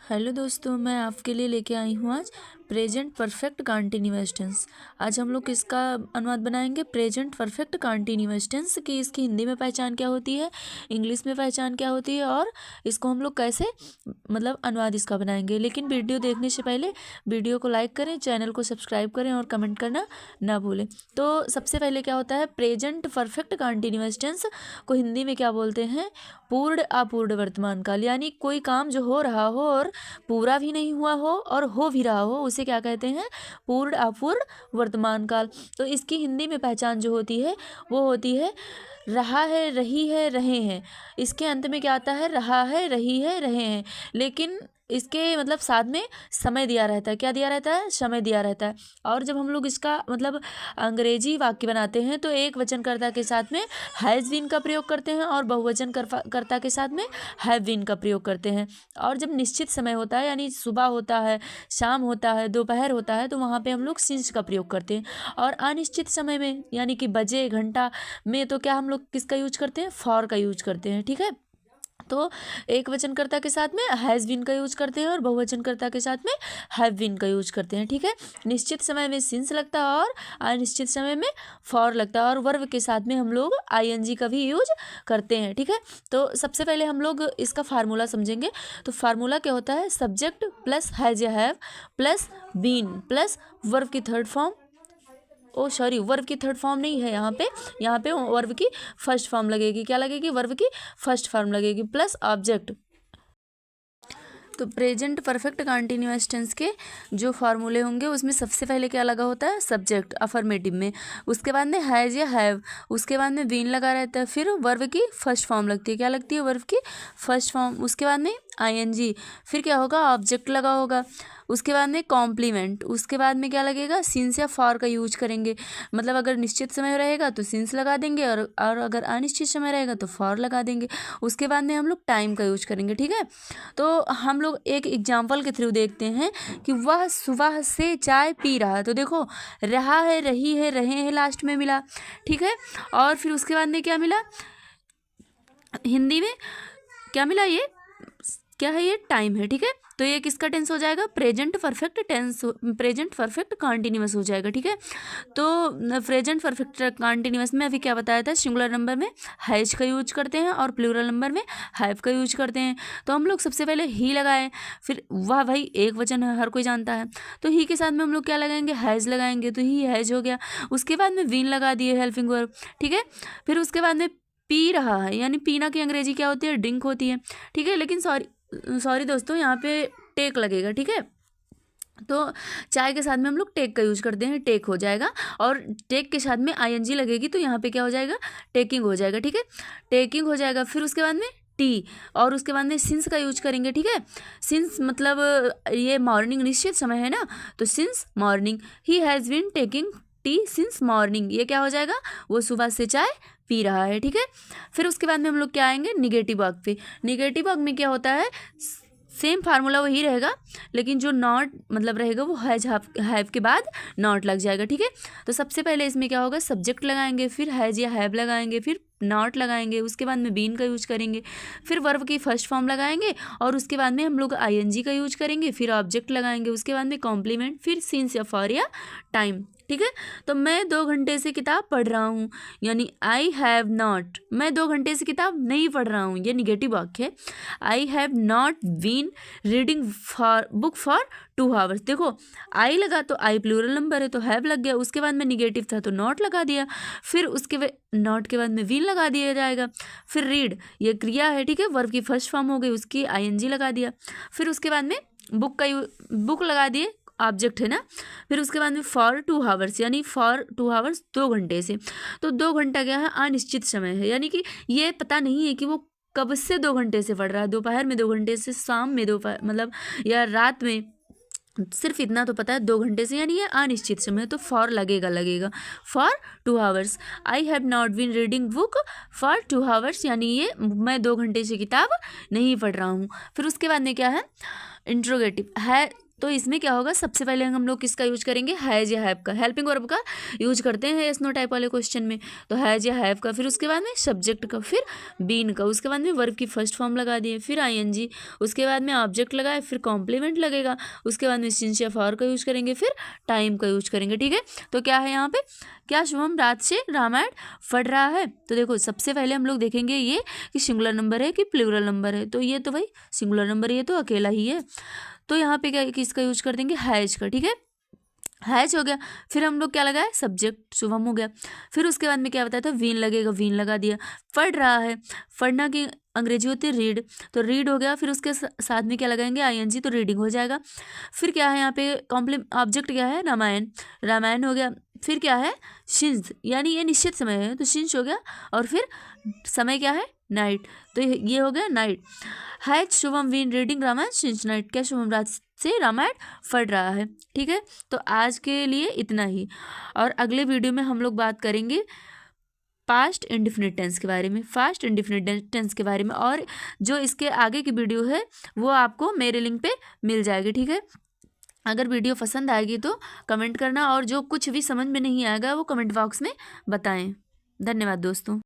Hello दोस्तों, मैं आपके लिए लेके आई हूँ आज प्रेजेंट परफेक्ट कंटिन्यूअस टेंस। आज हम लोग किसका अनुवाद बनाएंगे? प्रेजेंट परफेक्ट कंटिन्यूअस टेंस की इसकी हिंदी में पहचान क्या होती है, इंग्लिश में पहचान क्या होती है और इसको हम लोग कैसे अनुवाद इसका बनाएंगे। लेकिन वीडियो देखने से पहले वीडियो को लाइक करें, चैनल को सब्सक्राइब करें और कमेंट करना ना भूलें। तो सबसे पहले क्या होता है, प्रेजेंट परफेक्ट कंटिन्यूअस टेंस को हिंदी में क्या बोलते हैं? पूर्ण अपूर्ण वर्तमान काल। यानी कोई काम जो हो रहा हो और पूरा भी नहीं हुआ हो और हो भी रहा हो, उसे क्या कहते हैं? पूर्ण अपूर्ण वर्तमान काल। तो इसकी हिंदी में पहचान जो होती है वो होती है रहा है, रही है, रहे हैं। इसके अंत में क्या आता है? रहा है, रही है, रहे हैं। लेकिन इसके साथ में समय दिया रहता है। क्या दिया रहता है? समय दिया रहता है। और जब हम लोग इसका अंग्रेजी वाक्य बनाते हैं तो एक वचनकर्ता के साथ में हैज़ बीन का प्रयोग करते हैं और बहुवचन कर्ता के साथ में हैव बीन का प्रयोग करते हैं। और जब निश्चित समय होता है, यानी सुबह होता है, शाम होता है, दोपहर होता है, तो वहाँ पे हम लोग सिंस का प्रयोग करते हैं। और अनिश्चित समय में यानी कि बजे घंटा में तो क्या हम लोग किसका यूज करते हैं? फॉर का यूज करते हैं। ठीक है, तो एक वचनकर्ता के साथ में हैज़ बीन का यूज करते हैं और बहुवचनकर्ता के साथ में हैव बीन का यूज करते हैं। ठीक है, निश्चित समय में सिंस लगता है और अनिश्चित समय में फॉर लगता है। और वर्ब के साथ में हम लोग आईएनजी का भी यूज करते हैं। ठीक है, तो सबसे पहले हम लोग इसका फार्मूला समझेंगे। तो फार्मूला क्या होता है? सब्जेक्ट प्लस हैज या have plus been plus verb की थर्ड फॉर्म, वर्ब की थर्ड फॉर्म नहीं है यहाँ पे वर्ब की फर्स्ट फॉर्म लगेगी। क्या लगेगी? वर्ब की फर्स्ट फॉर्म लगेगी प्लस ऑब्जेक्ट। तो प्रेजेंट परफेक्ट कंटिन्यूअस टेंस के जो फार्मूले होंगे उसमें सबसे पहले क्या लगा होता है? सब्जेक्ट अफर्मेटिव में, उसके बाद में हैज़ या हैव, उसके बाद में बीन लगा रहता है, फिर वर्ब की फर्स्ट फॉर्म लगती है। क्या लगती है? वर्ब की फर्स्ट फॉर्म। उसके बाद में आईएनजी, फिर क्या होगा? ऑब्जेक्ट लगा होगा। उसके बाद में कॉम्प्लीमेंट, उसके बाद में क्या लगेगा? सिंस या फॉर का यूज करेंगे। अगर निश्चित समय रहेगा तो सिंस लगा देंगे और अगर अनिश्चित समय रहेगा तो फॉर लगा देंगे। उसके बाद में हम लोग टाइम का यूज करेंगे। ठीक है, तो हम लोग एक एग्जाम्पल के थ्रू देखते हैं कि वह सुबह से चाय पी रहा है। तो देखो, रहा है, रही है, रहे हैं लास्ट में मिला। ठीक है, और फिर उसके बाद में क्या मिला? हिंदी में क्या मिला? ये क्या है? ये टाइम है। ठीक है, तो ये किसका टेंस हो जाएगा? Present perfect tense, present perfect continuous हो जाएगा। ठीक है, तो प्रेजेंट परफेक्ट कंटिन्यूअस में अभी क्या बताया था? सिंगुलर नंबर में हैज का यूज करते हैं और प्लूरल नंबर में हैव का यूज करते हैं। तो हम लोग सबसे पहले ही लगाए, फिर वह भाई एक वचन है, हर कोई जानता है, तो ही के साथ में हम लोग क्या लगाएंगे? हैज लगाएंगे, तो ही हैज हो गया। उसके बाद में बीन लगा दिए, हेल्पिंग वर्ब। ठीक है, फिर उसके बाद में पी रहा है, यानी पीना की अंग्रेजी क्या होती है? ड्रिंक होती है। ठीक है, लेकिन सॉरी दोस्तों, यहाँ पे टेक लगेगा। ठीक है, तो चाय के साथ में हम लोग टेक का यूज करते हैं, टेक हो जाएगा। और टेक के साथ में आईएनजी लगेगी तो यहाँ पे क्या हो जाएगा? टेकिंग हो जाएगा। ठीक है, टेकिंग हो जाएगा। फिर उसके बाद में टी, और उसके बाद में सिंस का यूज करेंगे। ठीक है, सिंस ये मॉर्निंग निश्चित समय है ना, तो since morning, he has been taking tea since morning, ये क्या हो जाएगा? वो सुबह से चाय पी रहा है। ठीक है, फिर उसके बाद में हम लोग क्या आएंगे? निगेटिव वर्ब पे। निगेटिव वर्ब में क्या होता है? सेम फार्मूला वही रहेगा, लेकिन जो नॉट रहेगा वो हैव के बाद नॉट लग जाएगा। ठीक है, तो सबसे पहले इसमें क्या होगा? सब्जेक्ट लगाएंगे, फिर हैज या हैव लगाएंगे, फिर नॉट लगाएंगे, उसके बाद में बीन का यूज करेंगे, फिर वर्ब की फर्स्ट फॉर्म लगाएंगे और उसके बाद में हम लोग आईएनजी का यूज करेंगे, फिर ऑब्जेक्ट लगाएंगे, उसके बाद में कॉम्प्लीमेंट, फिर सिंस या फॉर या टाइम। ठीक है, तो मैं 2 घंटे से किताब पढ़ रहा हूँ, यानी आई हैव नॉट, मैं 2 घंटे से किताब नहीं पढ़ रहा हूँ, ये निगेटिव वाक्य है। I have not been reading book for 2 hours. देखो, आई लगा तो आई प्लूरल नंबर है तो हैव लग गया, उसके बाद में निगेटिव था तो नॉट लगा दिया, फिर उसके नॉट के बाद में वीन लगा दिया जाएगा। फिर रीड, ये क्रिया है। ठीक है, वर्ब की फर्स्ट फॉर्म हो गई, उसकी आईएनजी लगा दिया। फिर उसके बाद में बुक लगा दिए, ऑब्जेक्ट है ना। फिर उसके बाद में फॉर 2 आवर्स, यानी फॉर 2 आवर्स 2 घंटे से। तो 2 घंटा क्या है? अनिश्चित समय है, यानी कि ये पता नहीं है कि वो कब से 2 घंटे से पढ़ रहा है, दोपहर में 2 घंटे से, शाम में दोपहर या रात में, सिर्फ इतना तो पता है 2 घंटे से, यानी ये अनिश्चित समय। तो फॉर लगेगा for 2 hours. I have not been reading book for 2 hours, यानी ये मैं 2 घंटे से किताब नहीं पढ़ रहा हूँ। फिर उसके बाद में क्या है? इंट्रोगेटिव है, तो इसमें क्या होगा, सबसे पहले हम लोग किसका यूज करेंगे, हैज या हैव का। हेल्पिंग वर्ब का यूज करते हैं यस नो टाइप वाले क्वेश्चन में, तो हैज या हैव का, फिर उसके बाद में सब्जेक्ट का, फिर बीन का, उसके बाद में वर्ब की फर्स्ट फॉर्म लगा दिए, फिर आईएनजी, उसके बाद में ऑब्जेक्ट लगाए, फिर कॉम्प्लीमेंट लगेगा, उसके बाद में सिंस या फॉर का यूज करेंगे, फिर टाइम का यूज करेंगे। ठीक है, तो क्या है यहाँ पे, क्या शुभम रात से रामायण पढ़ रहा है। तो देखो सबसे पहले हम लोग देखेंगे ये कि सिंगुलर नंबर है कि प्लूरल नंबर है। तो ये तो भाई सिंगुलर नंबर, ये तो अकेला ही है, तो यहाँ पे क्या किसका यूज कर देंगे, हैज का। ठीक है, हैज हो गया, फिर हम लोग क्या लगाए, सब्जेक्ट शुभम हो गया, फिर उसके बाद में क्या बताया था, वीन लगेगा, वीन लगा दिया। पढ़ रहा है, पढ़ना की अंग्रेजी होती है रीड, तो रीड हो गया, फिर उसके साथ में क्या लगाएंगे, आईएनजी, तो रीडिंग हो जाएगा। फिर क्या है यहाँ पे ऑब्जेक्ट क्या है, रामायण, रामायण हो गया, फिर क्या है, सिंस, यानी ये निश्चित समय है, तो सिंस हो गया, और फिर समय क्या है, नाइट, तो ये हो गया night. Has Shubham been reading Ramayana since night, क्या शुभम रात से रामायण पढ़ रहा है। ठीक है, तो आज के लिए इतना ही, और अगले वीडियो में हम लोग बात करेंगे पास्ट इंडेफिनिट टेंस के बारे में, फास्ट इंडेफिनिट टेंस के बारे में, और जो इसके आगे की वीडियो है वो आपको मेरे लिंक पे मिल जाएगी। ठीक है, अगर वीडियो पसंद आएगी तो कमेंट करना, और जो कुछ भी समझ में नहीं आएगा वो कमेंट बॉक्स में बताएं। धन्यवाद दोस्तों।